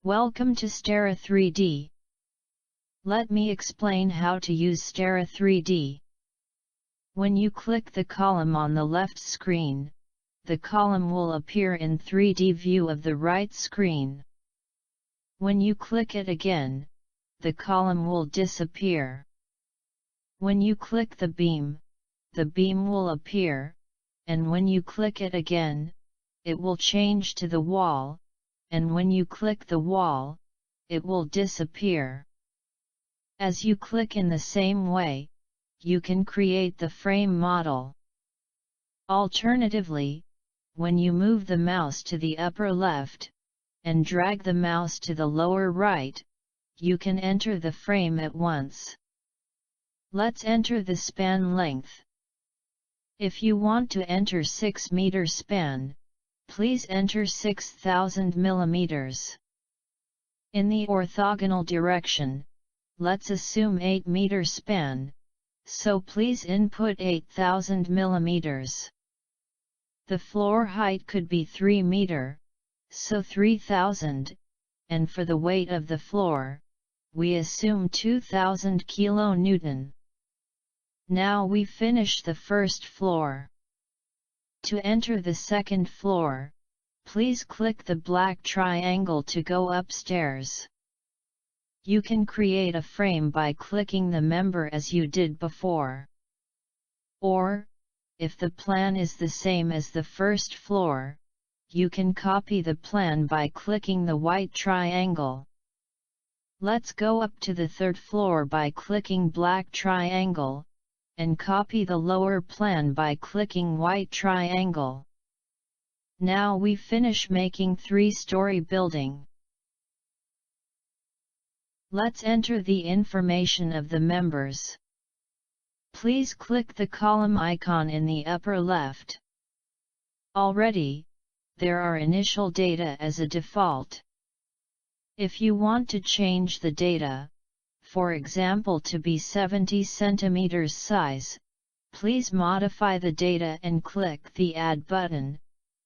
Welcome to STERA 3D. Let me explain how to use STERA 3D. When you click the column on the left screen, the column will appear in 3D view of the right screen. When you click it again, the column will disappear. When you click the beam will appear, and when you click it again, it will change to the wall, and when you click the wall, it will disappear. As you click in the same way, you can create the frame model. Alternatively, when you move the mouse to the upper left, and drag the mouse to the lower right, you can enter the frame at once. Let's enter the span length. If you want to enter 6 meter span, please enter 6000 millimeters. In the orthogonal direction, let's assume 8 meter span, so please input 8000 millimeters. The floor height could be 3 meter, so 3000, and for the weight of the floor, we assume 2000 kN. Now we finish the first floor. To enter the second floor, please click the black triangle to go upstairs. You can create a frame by clicking the member as you did before. Or, if the plan is the same as the first floor, you can copy the plan by clicking the white triangle. Let's go up to the third floor by clicking black triangle, and copy the lower plan by clicking white triangle. Now we finish making 3-story building. Let's enter the information of the members. Please click the column icon in the upper left. Already, there are initial data as a default. If you want to change the data, for example to be 70 cm size, please modify the data and click the Add button,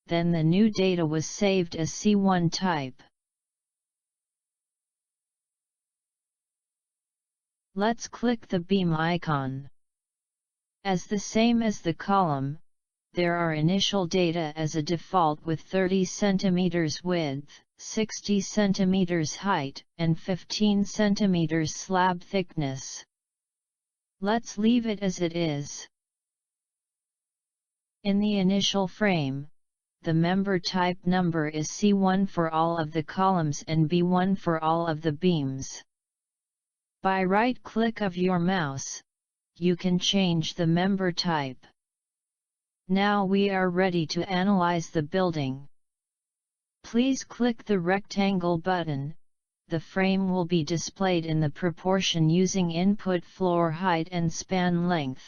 then the new data was saved as C1 type. Let's click the beam icon. As the same as the column, there are initial data as a default with 30 cm width, 60 cm height, and 15 cm slab thickness. Let's leave it as it is. In the initial frame, the member type number is C1 for all of the columns and B1 for all of the beams. By right click of your mouse, you can change the member type. Now we are ready to analyze the building. Please click the rectangle button. The frame will be displayed in the proportion using input floor height and span length.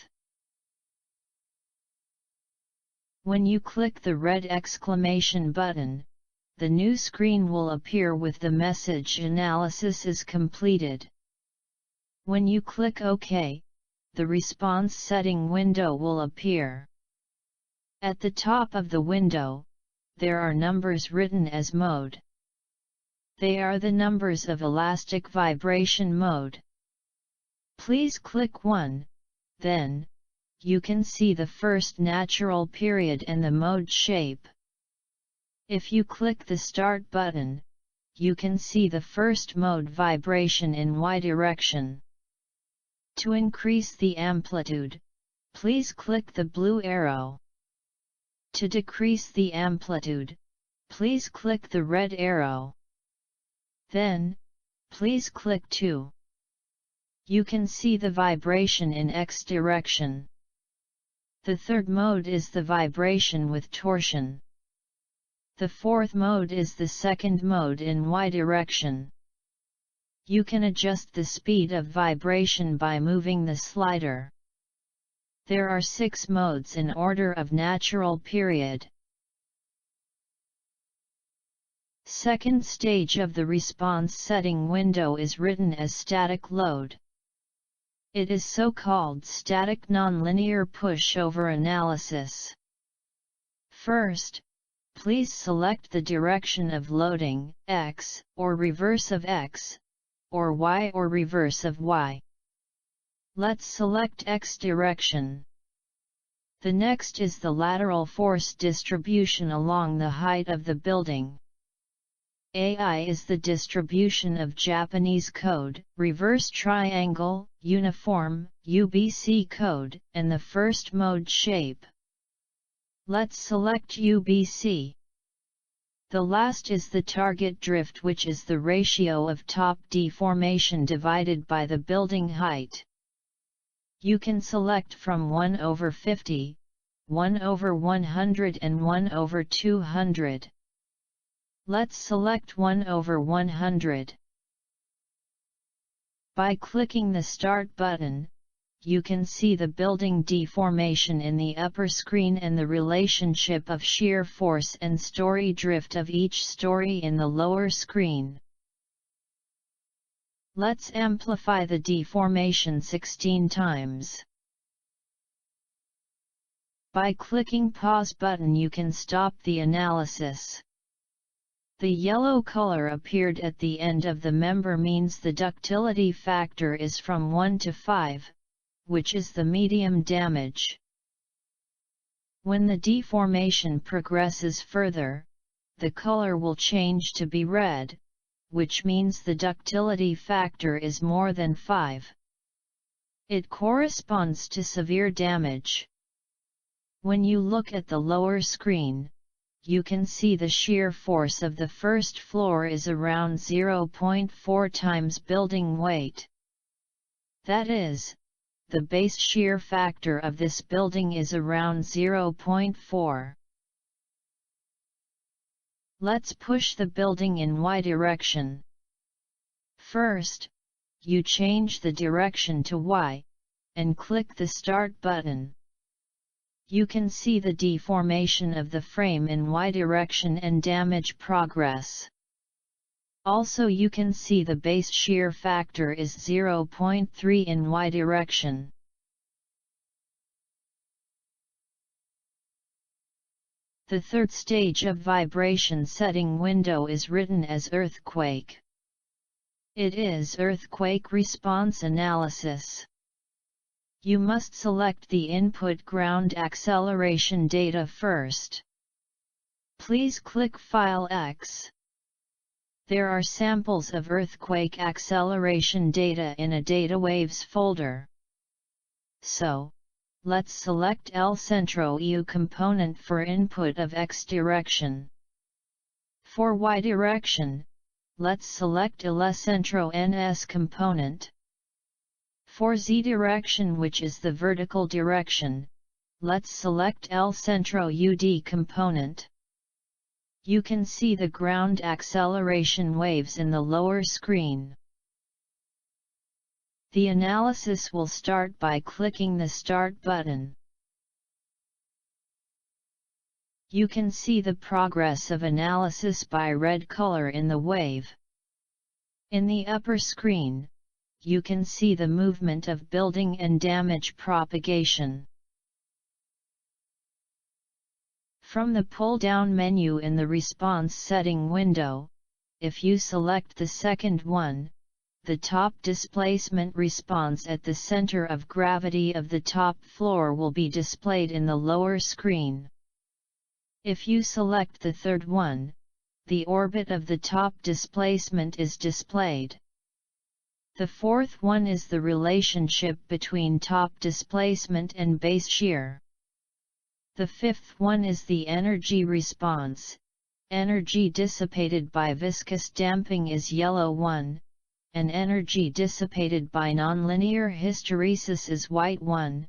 When you click the red exclamation button, the new screen will appear with the message "Analysis is completed." When you click OK, the response setting window will appear. At the top of the window, there are numbers written as mode. They are the numbers of elastic vibration mode. Please click 1, then, you can see the first natural period and the mode shape. If you click the Start button, you can see the first mode vibration in Y direction. To increase the amplitude, please click the blue arrow. To decrease the amplitude, please click the red arrow. Then, please click 2. You can see the vibration in X direction. The third mode is the vibration with torsion. The fourth mode is the second mode in Y direction. You can adjust the speed of vibration by moving the slider. There are 6 modes in order of natural period. Second stage of the response setting window is written as static load. It is so-called static nonlinear pushover analysis. First, Please select the direction of loading, X, or reverse of X, or Y or reverse of Y. Let's select X direction. The next is the lateral force distribution along the height of the building. AI is the distribution of Japanese code, reverse triangle, uniform, UBC code, and the first mode shape. Let's select UBC. The last is the target drift, which is the ratio of top deformation divided by the building height. You can select from 1/50, 1/100 and 1/200. Let's select 1/100. By clicking the Start button, you can see the building deformation in the upper screen and the relationship of shear force and story drift of each story in the lower screen. Let's amplify the deformation 16 times. By clicking Pause button you can stop the analysis. The yellow color appeared at the end of the member means the ductility factor is from 1 to 5, which is the medium damage. When the deformation progresses further, the color will change to be red, which means the ductility factor is more than 5. It corresponds to severe damage. When you look at the lower screen, you can see the shear force of the first floor is around 0.4 times building weight. That is, the base shear factor of this building is around 0.4. Let's push the building in Y direction. First, you change the direction to Y, and click the Start button. You can see the deformation of the frame in Y direction and damage progress. Also you can see the base shear factor is 0.3 in Y direction. The third stage of vibration setting window is written as earthquake. It is earthquake response analysis. You must select the input ground acceleration data first. Please click File X. There are samples of earthquake acceleration data in a Data Waves folder. So, let's select El Centro EU component for input of X direction. For Y direction, let's select El Centro NS component. For Z direction, which is the vertical direction, let's select El Centro UD component. You can see the ground acceleration waves in the lower screen. The analysis will start by clicking the Start button. You can see the progress of analysis by red color in the wave. In the upper screen, you can see the movement of building and damage propagation. From the pull-down menu in the response setting window, if you select the second one, the top displacement response at the center of gravity of the top floor will be displayed in the lower screen. If you select the third one, the orbit of the top displacement is displayed. The fourth one is the relationship between top displacement and base shear. The fifth one is the energy response. Energy dissipated by viscous damping is yellow 1, and energy dissipated by nonlinear hysteresis is white 1,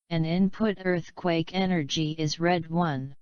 and input earthquake energy is red 1.